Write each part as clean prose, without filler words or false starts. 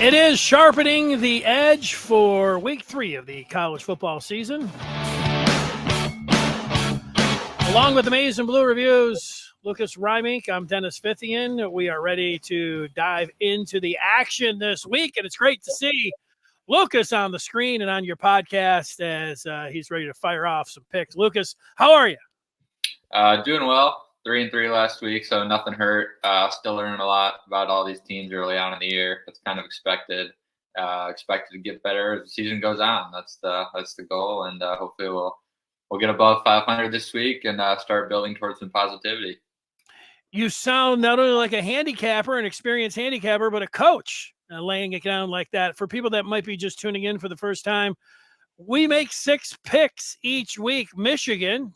It is Sharpening the Edge for week 3 of the college football season. Along with the Maize and Blue Reviews, Lucas Reimink, I'm Dennis Fithian. We are ready to dive into the action this week, and it's great to see Lucas on the screen and on your podcast as he's ready to fire off some picks. Lucas, how are you? Doing well. 3-3 last week, so nothing hurt. Still learning a lot about all these teams early on in the year. That's kind of expected. Expected to get better as the season goes on. That's the goal, and hopefully we'll get above 500 this week and start building towards some positivity. You sound not only like a handicapper, an experienced handicapper, but a coach, laying it down like that. For people that might be just tuning in for the first time, we make 6 picks each week. Michigan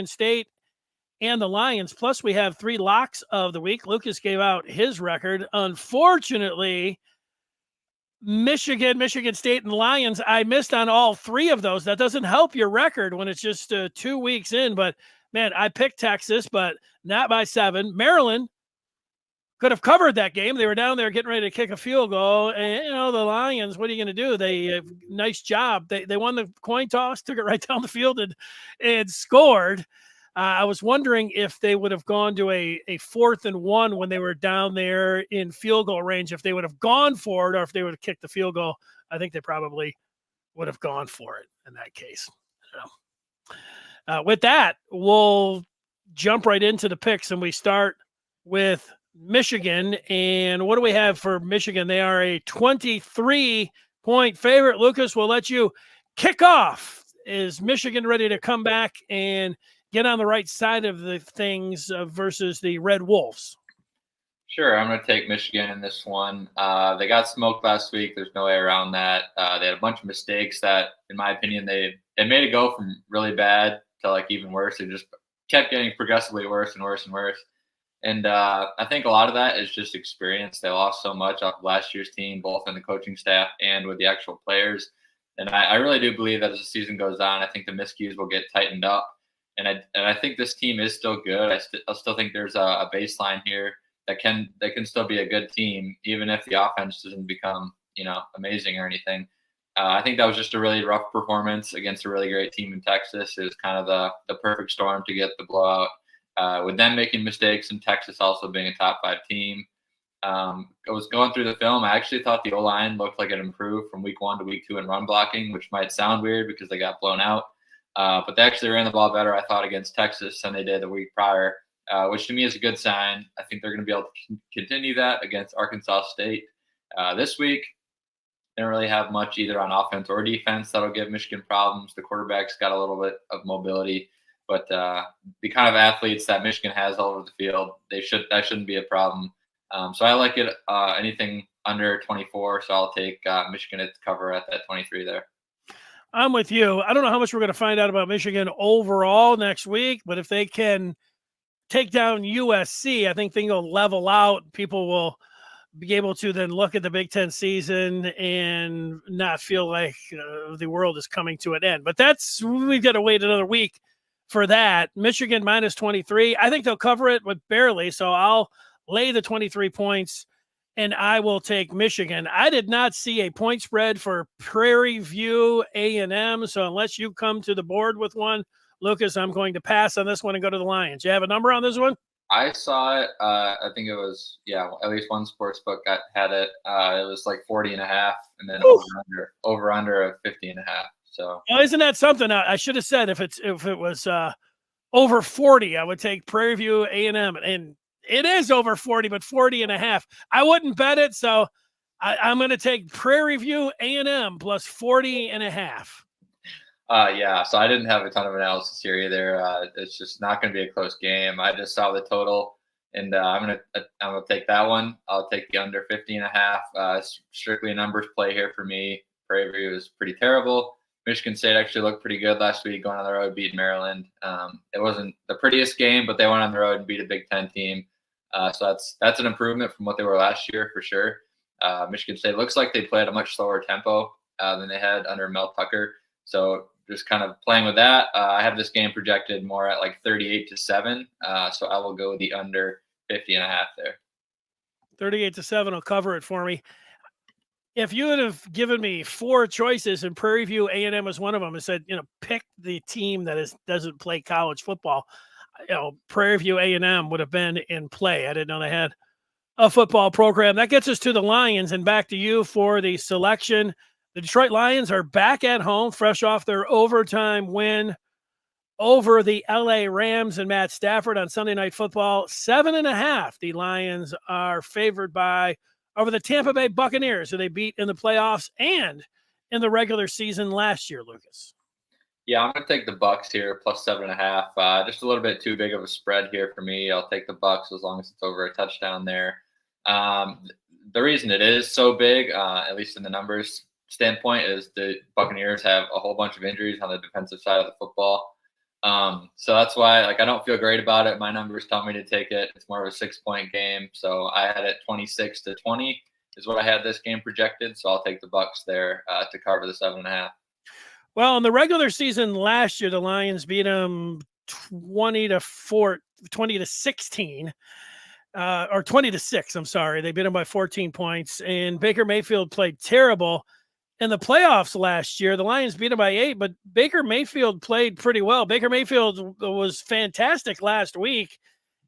State, and the Lions. Plus, we have 3 locks of the week. Lucas gave out his record. Unfortunately, Michigan State, and the Lions, I missed on all 3 of those. That doesn't help your record when it's just 2 weeks in. But, man, I picked Texas, but not by 7. Maryland could have covered that game. They were down there getting ready to kick a field goal. And, the Lions, what are you going to do? Nice job. They won the coin toss, took it right down the field and scored. I was wondering if they would have gone to a 4th and 1 when they were down there in field goal range, if they would have gone for it or if they would have kicked the field goal. I think they probably would have gone for it in that case. With that, we'll jump right into the picks, and we start with Michigan. And what do we have for Michigan? They are a 23-point favorite. Lucas, we'll let you kick off. Is Michigan ready to come back and get on the right side of the things versus the Red Wolves? Sure, I'm going to take Michigan in this one. They got smoked last week. There's no way around that. They had a bunch of mistakes that, in my opinion, they made it go from really bad to even worse. They just kept getting progressively worse and worse and worse. And I think a lot of that is just experience. They lost so much off of last year's team, both in the coaching staff and with the actual players. And I really do believe that as the season goes on, I think the miscues will get tightened up. And I think this team is still good. I still think there's a baseline here that can still be a good team, even if the offense doesn't become amazing or anything. I think that was just a really rough performance against a really great team in Texas. It was kind of the perfect storm to get the blowout. With them making mistakes and Texas also being a top 5 team. I was going through the film. I actually thought the O-line looked like it improved from week 1 to week 2 in run blocking, which might sound weird because they got blown out. But they actually ran the ball better, I thought, against Texas than they did the week prior, which to me is a good sign. I think they're going to be able to continue that against Arkansas State. This week, they don't really have much either on offense or defense that'll give Michigan problems. The quarterback's got a little bit of mobility, but the kind of athletes that Michigan has all over the field, that shouldn't be a problem. So I like it anything under 24, so I'll take Michigan to cover at that 23 there. I'm with you. I don't know how much we're going to find out about Michigan overall next week, but if they can take down USC, I think things will level out. People will be able to then look at the Big Ten season and not feel like the world is coming to an end. But we've got to wait another week for that. Michigan minus 23. I think they'll cover it, but barely. So I'll lay the 23 points. And I will take Michigan. I did not see a point spread for Prairie View A&M, so unless you come to the board with one, Lucas, I'm going to pass on this one and go to the Lions. You have a number on this one? I saw it. I think it was, at least one sports book had it. It was like 40.5, and then over under of 50.5. So isn't that something? I should have said if it was over 40, I would take Prairie View A&M, and it is over 40, but 40.5. I wouldn't bet it, so I'm going to take Prairie View A&M plus 40.5. So I didn't have a ton of analysis here either. It's just not going to be a close game. I just saw the total, and I'm gonna take that one. I'll take the under 50.5. Strictly a numbers play here for me. Prairie View is pretty terrible. Michigan State actually looked pretty good last week going on the road, beating Maryland. It wasn't the prettiest game, but they went on the road and beat a Big Ten team. So that's an improvement from what they were last year for sure. Michigan State looks like they play at a much slower tempo than they had under Mel Tucker. So just kind of playing with that. I have this game projected more at like 38-7. So I will go the under 50.5 there. 38-7 will cover it for me. if you would have given me 4 choices and Prairie View A&M was one of them and said, pick the team that doesn't play college football, Prairie View A&M would have been in play. I didn't know they had a football program. That gets us to the Lions and back to you for the selection. The Detroit Lions are back at home, fresh off their overtime win over the LA Rams and Matt Stafford on Sunday Night Football. 7.5. The Lions are favored by over the Tampa Bay Buccaneers, who they beat in the playoffs and in the regular season last year, Lucas. Yeah, I'm going to take the Bucs here, plus 7.5. Just a little bit too big of a spread here for me. I'll take the Bucs as long as it's over a touchdown there. The reason it is so big, at least in the numbers standpoint, is the Buccaneers have a whole bunch of injuries on the defensive side of the football. So that's why, I don't feel great about it. My numbers tell me to take it. It's more of a 6-point game. So I had it 26-20 is what I had this game projected. So I'll take the Bucs there to cover the 7.5. Well, in the regular season last year, the Lions beat them 20-16, or 20-6. I'm sorry. They beat them by 14 points, and Baker Mayfield played terrible. In the playoffs last year, the Lions beat them by 8, but Baker Mayfield played pretty well. Baker Mayfield was fantastic last week,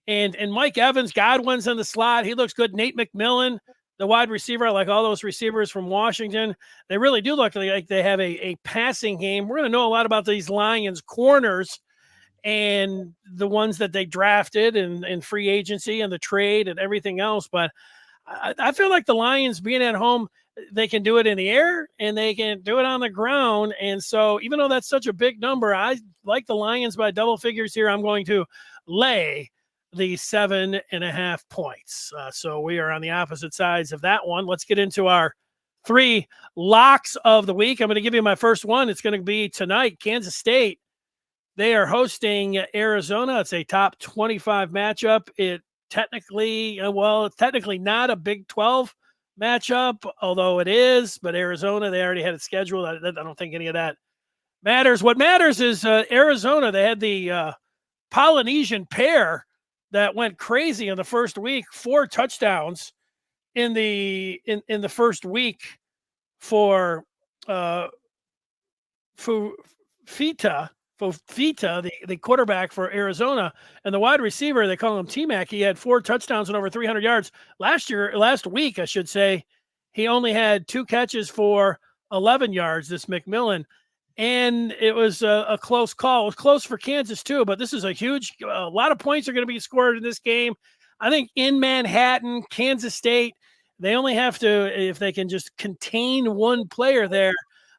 and Mike Evans, Godwin's in the slot. He looks good. Nate McMillan, the wide receiver, I like all those receivers from Washington. They really do look like they have a passing game. We're going to know a lot about these Lions corners and the ones that they drafted and free agency and the trade and everything else. But I feel like the Lions being at home, they can do it in the air and they can do it on the ground. And so even though that's such a big number, I like the Lions by double figures here. I'm going to lay the 7.5 points. So we are on the opposite sides of that one. Let's get into our 3 locks of the week. I'm going to give you my first one. It's going to be tonight. Kansas State, they are hosting Arizona. It's a top 25 matchup. It's technically not a Big 12 matchup, although it is, but Arizona, they already had it scheduled. I don't think any of that matters. What matters is Arizona, they had the Polynesian pair that went crazy in the first week, 4 touchdowns in the first week for Fifita, the quarterback for Arizona, and the wide receiver, they call him T-Mac. He had 4 touchdowns and over 300 yards last week, I should say. He only had 2 catches for 11 yards, this McMillan. And it was a close call. It was close for Kansas too, but this is a lot of points are going to be scored in this game. I think in Manhattan, Kansas State, they only have to, if they can just contain one player there.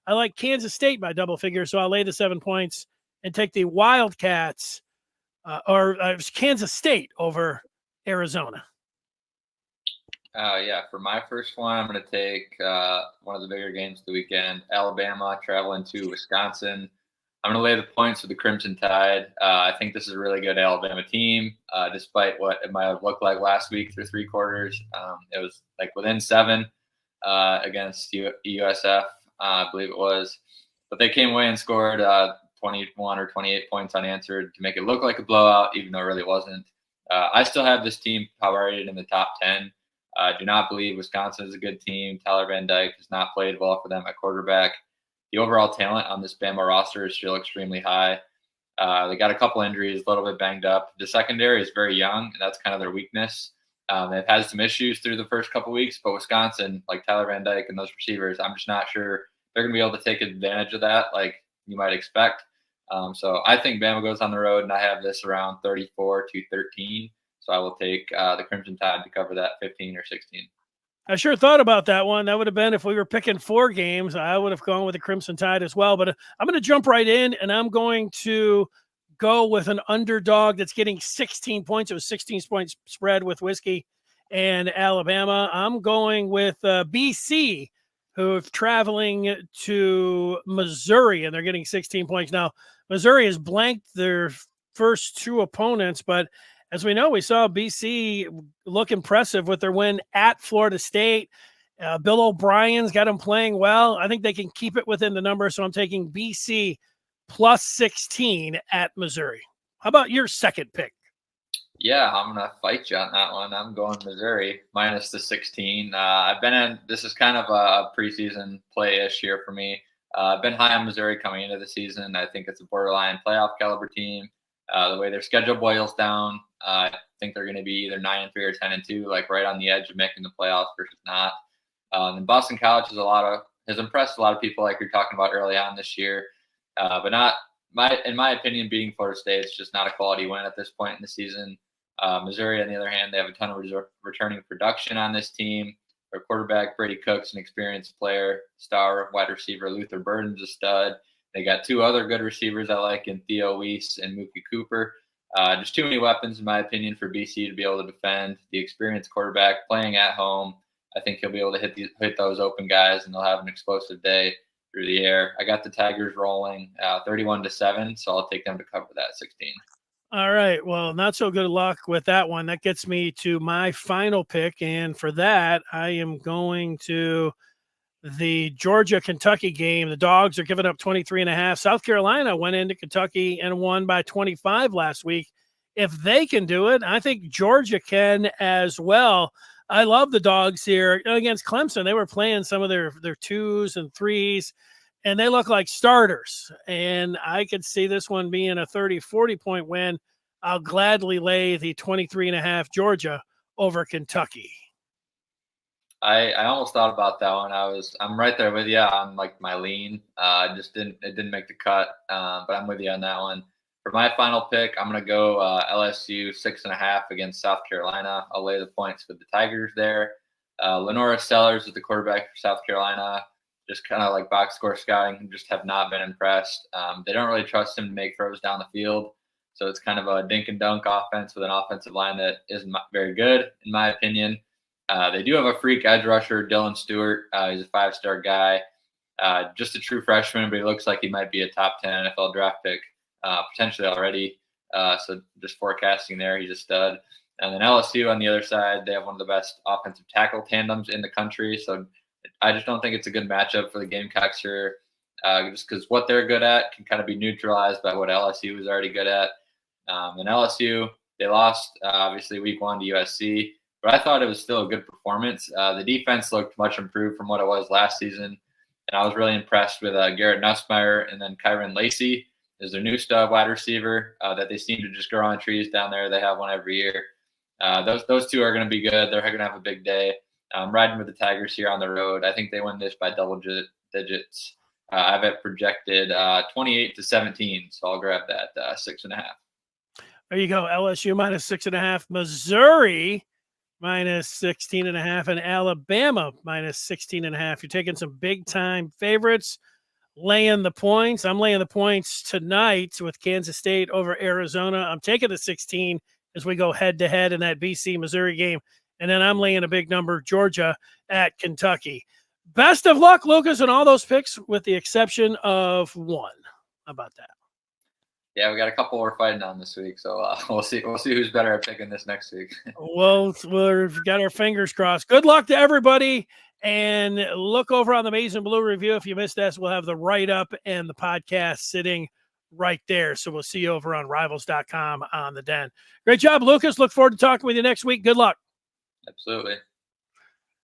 I like Kansas State by double figures, so I'll lay the 7 points and take the Wildcats or Kansas State over Arizona. Yeah, for my first one, I'm going to take one of the bigger games of the weekend, Alabama traveling to Wisconsin. I'm going to lay the points with the Crimson Tide. I think this is a really good Alabama team, despite what it might have looked like last week through 3 quarters. It was within 7 against USF, I believe it was. But they came away and scored 21 or 28 points unanswered to make it look like a blowout, even though it really wasn't. I still have this team power rated in the top 10. I do not believe Wisconsin is a good team. Tyler Van Dyke has not played well for them at quarterback. The overall talent on this Bama roster is still extremely high. They got a couple injuries, a little bit banged up. The secondary is very young, and that's kind of their weakness. They've had some issues through the first couple weeks, but Wisconsin, like Tyler Van Dyke and those receivers, I'm just not sure they're going to be able to take advantage of that like you might expect. So I think Bama goes on the road, and I have this around 34-13. So I will take the Crimson Tide to cover that 15 or 16. I sure thought about that one. That would have been if we were picking 4 games. I would have gone with the Crimson Tide as well. But I'm going to jump right in, and I'm going to go with an underdog that's getting 16 points. It was 16 points spread with Whiskey and Alabama. I'm going with BC, who are traveling to Missouri, and they're getting 16 points. Now, Missouri has blanked their first 2 opponents, but as we know, we saw BC look impressive with their win at Florida State. Bill O'Brien's got them playing well. I think they can keep it within the number, so I'm taking BC plus 16 at Missouri. How about your second pick? Yeah, I'm gonna fight you on that one. I'm going Missouri minus the 16. I've been in. This is kind of a preseason play-ish here for me. I've been high on Missouri coming into the season. I think it's a borderline playoff caliber team. The way their schedule boils down, I think they're going to be either 9-3 or 10-2, like right on the edge of making the playoffs versus not. And Boston College has impressed a lot of people, like you're talking about early on this year, but not in my opinion, beating Florida State is just not a quality win at this point in the season. Missouri, on the other hand, they have a ton of returning production on this team. Their quarterback, Brady Cook's an experienced player. Star wide receiver, Luther Burden's a stud. They got two other good receivers I like in Theo Weiss and Mookie Cooper. Just too many weapons, in my opinion, for BC to be able to defend. The experienced quarterback playing at home, I think he'll be able to hit those open guys, and they'll have an explosive day through the air. I got the Tigers rolling 31-7, so I'll take them to cover that 16. All right. Well, not so good luck with that one. That gets me to my final pick. And for that, I am going to the Georgia-Kentucky game. The Dogs are giving up 23.5. South Carolina went into Kentucky and won by 25 last week. If they can do it, I think Georgia can as well. I love the Dogs here against Clemson. They were playing some of their 2s and 3s, and they look like starters. And I could see this one being a 30-40 point win. I'll gladly lay the 23.5 Georgia over Kentucky. I almost thought about that one. I'm right there with you on like my lean. It didn't make the cut, but I'm with you on that one. For my final pick, I'm gonna go LSU 6.5 against South Carolina. I'll lay the points with the Tigers there. Lenora Sellers is the quarterback for South Carolina. Just kind of like box score scouting, just have not been impressed. They don't really trust him to make throws down the field. So it's kind of a dink and dunk offense with an offensive line that isn't very good, in my opinion. They do have a freak edge rusher, Dylan Stewart. He's a 5-star guy, just a true freshman, but he looks like he might be a top 10 NFL draft pick, potentially already. So just forecasting there, he's a stud. And then LSU on the other side, they have one of the best offensive tackle tandems in the country. So I just don't think it's a good matchup for the Gamecocks here, just because what they're good at can kind of be neutralized by what LSU is already good at. And LSU, they lost, obviously, week 1 to USC. But I thought it was still a good performance. The defense looked much improved from what it was last season. And I was really impressed with Garrett Nussmeier, and then Kyron Lacey is their new stud wide receiver that they seem to just grow on trees down there. They have one every year. Those two are going to be good. They're going to have a big day. I'm riding with the Tigers here on the road. I think they win this by double digits. I have it projected 28-17, so I'll grab that 6.5. There you go. LSU minus 6.5. Missouri minus 16.5, and Alabama minus 16.5. You're taking some big time favorites, laying the points. I'm laying the points tonight with Kansas State over Arizona. I'm taking the 16 as we go head to head in that BC Missouri game. And then I'm laying a big number, Georgia at Kentucky. Best of luck, Lucas, on all those picks with the exception of one. How about that? Yeah, we got a couple we're fighting on this week, so we'll see who's better at picking this next week. Well, we've got our fingers crossed. Good luck to everybody, and look over on the Maize and Blue review. If you missed us, we'll have the write-up and the podcast sitting right there. So we'll see you over on Rivals.com on the Den. Great job, Lucas. Look forward to talking with you next week. Good luck. Absolutely.